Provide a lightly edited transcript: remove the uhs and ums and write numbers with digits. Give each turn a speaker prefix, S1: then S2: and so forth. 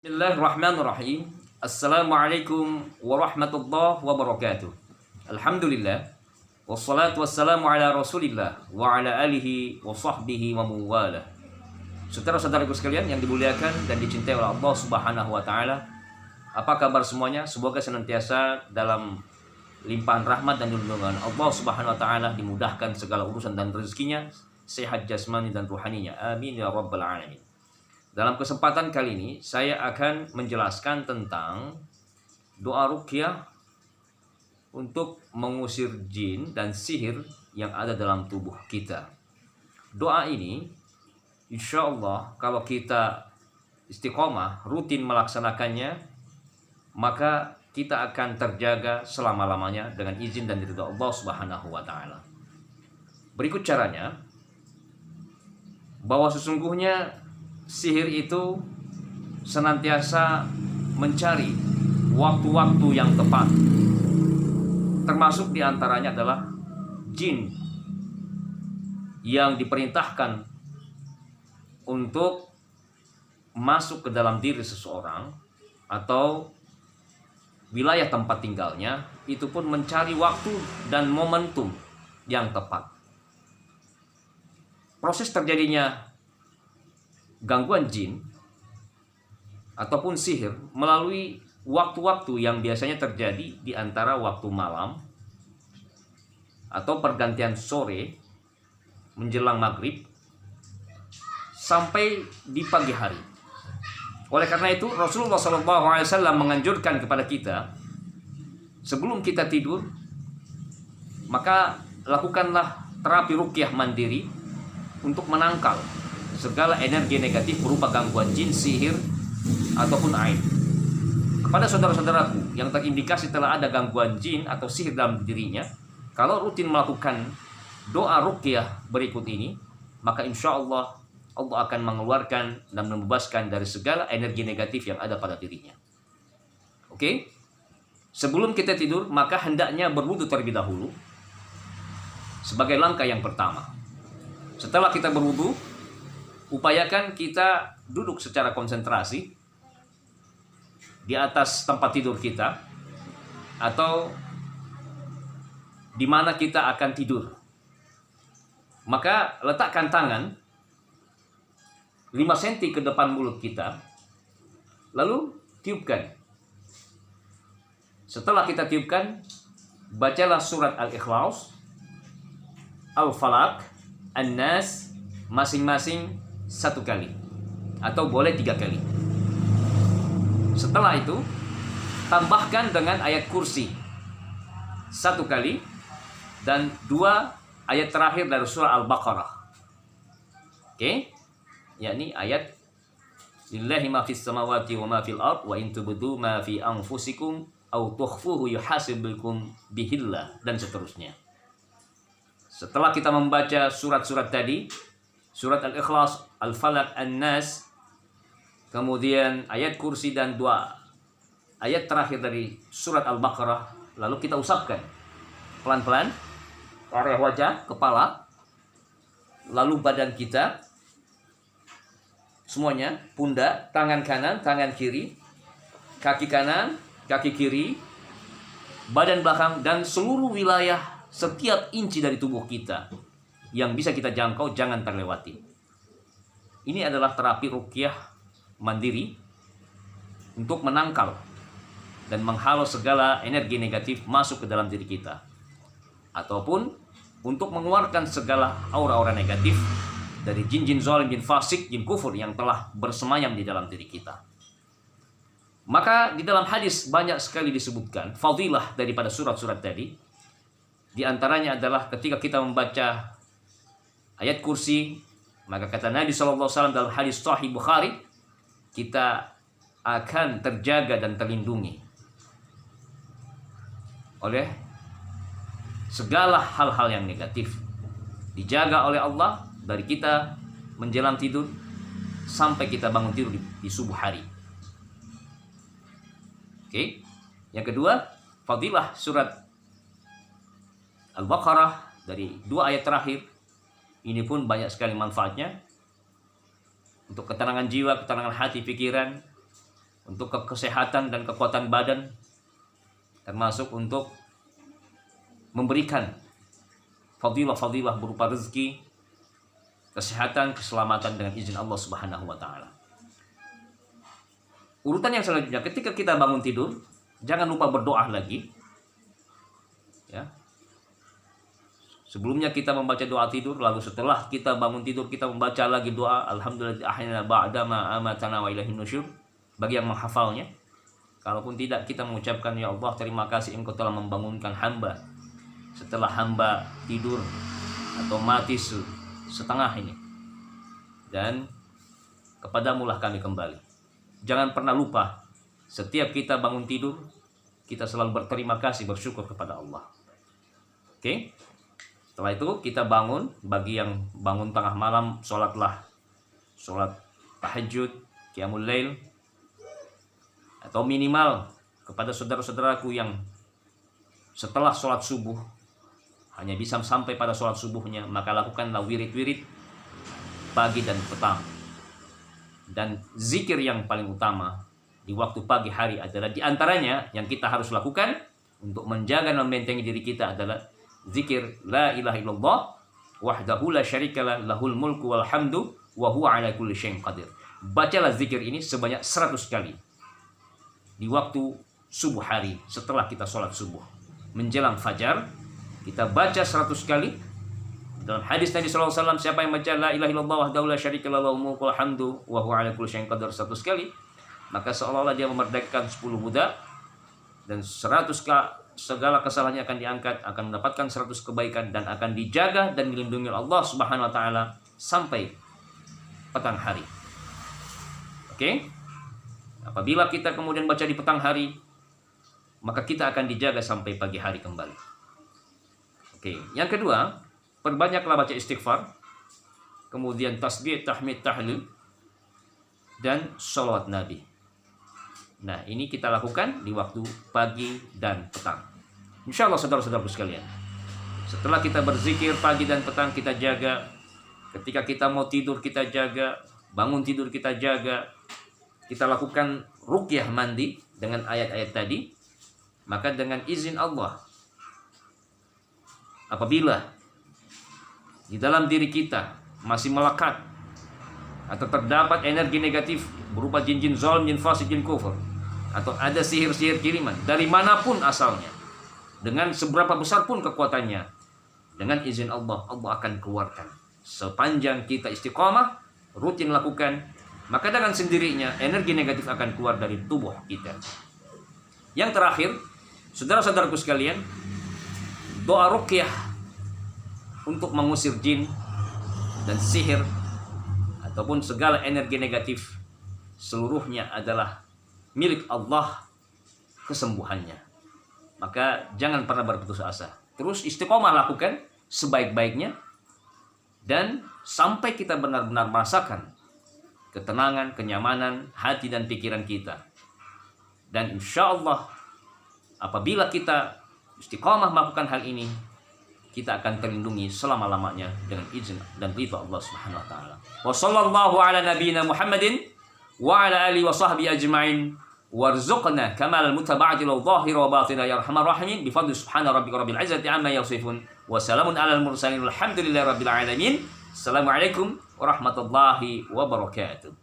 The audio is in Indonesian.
S1: Bismillahirrahmanirrahim. Assalamualaikum warahmatullahi wabarakatuh. Alhamdulillah. Wassalatu wassalamu ala rasulillah wa ala alihi wa sahbihi wa muwala. Saudara-saudaraku sekalian yang dimuliakan dan dicintai oleh Allah subhanahu wa ta'ala, apa kabar semuanya? Semoga senantiasa dalam limpahan rahmat dan lindungan Allah subhanahu wa ta'ala, dimudahkan segala urusan dan rezekinya, sehat jasmani dan ruhaninya. Amin ya rabbal alamin. Dalam kesempatan kali ini saya akan menjelaskan tentang doa ruqyah untuk mengusir jin dan sihir yang ada dalam tubuh kita. Doa ini insya Allah kalau kita istiqomah rutin melaksanakannya, maka kita akan terjaga selama-lamanya dengan izin dan ridha Allah subhanahu wa ta'ala. Berikut caranya, bahwa sesungguhnya sihir itu senantiasa mencari waktu-waktu yang tepat. Termasuk diantaranya adalah jin yang diperintahkan untuk masuk ke dalam diri seseorang atau wilayah tempat tinggalnya, itu pun mencari waktu dan momentum yang tepat. Proses terjadinya gangguan jin ataupun sihir melalui waktu-waktu yang biasanya terjadi di antara waktu malam atau pergantian sore menjelang maghrib sampai di pagi hari. Oleh karena itu Rasulullah SAW menganjurkan kepada kita, sebelum kita tidur maka lakukanlah terapi ruqyah mandiri untuk menangkal segala energi negatif berupa gangguan jin, sihir, ataupun ain. Kepada saudara-saudaraku yang terindikasi telah ada gangguan jin atau sihir dalam dirinya, kalau rutin melakukan doa ruqyah berikut ini, maka insya Allah Allah akan mengeluarkan dan membebaskan dari segala energi negatif yang ada pada dirinya. Oke? Sebelum kita tidur, maka hendaknya berwudu terlebih dahulu sebagai langkah yang pertama. Setelah kita berwudu, upayakan kita duduk secara konsentrasi di atas tempat tidur kita atau di mana kita akan tidur. Maka letakkan tangan 5 cm ke depan mulut kita, lalu tiupkan. Setelah kita tiupkan, bacalah surat Al-Ikhlas, Al-Falaq, An-Nas masing-masing 1 kali atau boleh 3 kali. Setelah itu tambahkan dengan ayat kursi 1 kali dan 2 ayat terakhir dari surah Al-Baqarah. Oke? Yakni ayat lillahi ma fis samawati wa ma fil ard wa in tubdu ma fi anfusikum aw tukhfuhu yuhasibkum bihillah, dan seterusnya. Setelah kita membaca surat-surat tadi, surat Al-Ikhlas, Al-Falaq, An-Nas, kemudian ayat kursi dan 2 ayat terakhir dari surat Al-Baqarah, lalu kita usapkan pelan-pelan area wajah, kepala, lalu badan kita semuanya, pundak, tangan kanan, tangan kiri, kaki kanan, kaki kiri, badan belakang, dan seluruh wilayah setiap inci dari tubuh kita yang bisa kita jangkau jangan terlewati. Ini adalah terapi ruqyah mandiri untuk menangkal dan menghalau segala energi negatif masuk ke dalam diri kita, ataupun untuk mengeluarkan segala aura-aura negatif dari jin-jin zalim, jin fasik, jin kufur yang telah bersemayam di dalam diri kita. Maka di dalam hadis banyak sekali disebutkan fadilah daripada surat-surat tadi. Di antaranya adalah ketika kita membaca ayat kursi, maka kata Nabi SAW dalam hadis Sahih Bukhari, kita akan terjaga dan terlindungi oleh segala hal-hal yang negatif. Dijaga oleh Allah dari kita menjelang tidur sampai kita bangun tidur di subuh hari. Oke. Yang kedua, fadilah surat Al-Baqarah dari 2 ayat terakhir. Ini pun banyak sekali manfaatnya untuk ketenangan jiwa, ketenangan hati, pikiran, untuk kesehatan dan kekuatan badan, termasuk untuk memberikan fadilah-fadilah berupa rezeki, kesehatan, keselamatan dengan izin Allah Subhanahu wa taala. Urutan yang selanjutnya, ketika kita bangun tidur, jangan lupa berdoa lagi. Ya. Sebelumnya kita membaca doa tidur, lalu setelah kita bangun tidur kita membaca lagi doa alhamdulillah ahyana ba'da ma amatana wa ilaihin nusyur, bagi yang menghafalnya. Kalaupun tidak, kita mengucapkan, ya Allah, terima kasih Engkau telah membangunkan hamba setelah hamba tidur atau mati setengah ini, dan kepadamulah kami kembali. Jangan pernah lupa, setiap kita bangun tidur kita selalu berterima kasih, bersyukur kepada Allah. Oke? Setelah itu kita bangun, bagi yang bangun tengah malam, sholat tahajud, qiyamul lail, atau minimal kepada saudara-saudaraku yang setelah sholat subuh hanya bisa sampai pada sholat subuhnya, maka lakukanlah wirid-wirid pagi dan petang. Dan zikir yang paling utama di waktu pagi hari adalah, diantaranya yang kita harus lakukan untuk menjaga dan membentengi diri kita adalah zikir la ilaha illallah wahdahu la syarikalah lahul mulku wal hamdu wa huwa ala kulli syai'in qadir. Bacalah zikir ini sebanyak 100 kali di waktu subuh hari, setelah kita sholat subuh. Menjelang fajar kita baca 100 kali. Dalam hadis Nabi SAW, siapa yang baca la ilaha illallah wahdahu la syarikalah lahul mulku wal hamdu wa huwa ala kulli syai'in qadir 100 kali, maka seolah-olah dia memerdekakan 10 budak, dan 100 segala kesalahannya akan diangkat, akan mendapatkan 100 kebaikan, dan akan dijaga dan dilindungi Allah Subhanahu wa taala sampai petang hari. Oke? Apabila kita kemudian baca di petang hari, maka kita akan dijaga sampai pagi hari kembali. Oke, yang kedua, perbanyaklah baca istighfar, kemudian tasbih, tahmid, tahlil, dan sholawat Nabi. Nah, ini kita lakukan di waktu pagi dan petang. Insya Allah saudara-saudaraku sekalian, setelah kita berzikir pagi dan petang kita jaga, ketika kita mau tidur kita jaga, bangun tidur kita jaga, kita lakukan ruqyah mandi dengan ayat-ayat tadi, maka dengan izin Allah, apabila di dalam diri kita masih melekat atau terdapat energi negatif berupa jin-jin zalim, jin fasik, jin kufur, atau ada sihir-sihir kiriman dari manapun asalnya, dengan seberapa besar pun kekuatannya, dengan izin Allah, Allah akan keluarkan. Sepanjang kita istiqamah, rutin lakukan, maka dengan sendirinya energi negatif akan keluar dari tubuh kita. Yang terakhir, saudara-saudaraku sekalian, doa ruqyah untuk mengusir jin dan sihir ataupun segala energi negatif, seluruhnya adalah milik Allah kesembuhannya. Maka jangan pernah berputus asa, terus istiqomah lakukan sebaik-baiknya, dan sampai kita benar-benar merasakan ketenangan, kenyamanan hati dan pikiran kita. Dan insya Allah apabila kita istiqomah melakukan hal ini, kita akan terlindungi selama-lamanya dengan izin dan ridha Allah Subhanahu wa taala. Wa sallallahu ala nabiyyina Muhammadin wa ala alihi wa sahbihi ajma'in warzuqna kamal mutaba'ati wa dhahira wa batina ya arhamar rahimin bi fadli subhana rabbika rabbil izzati amma yasifun wa salamun alal mursalin walhamdulillahi rabbil alamin. Assalamualaikum warahmatullahi wabarakatuh.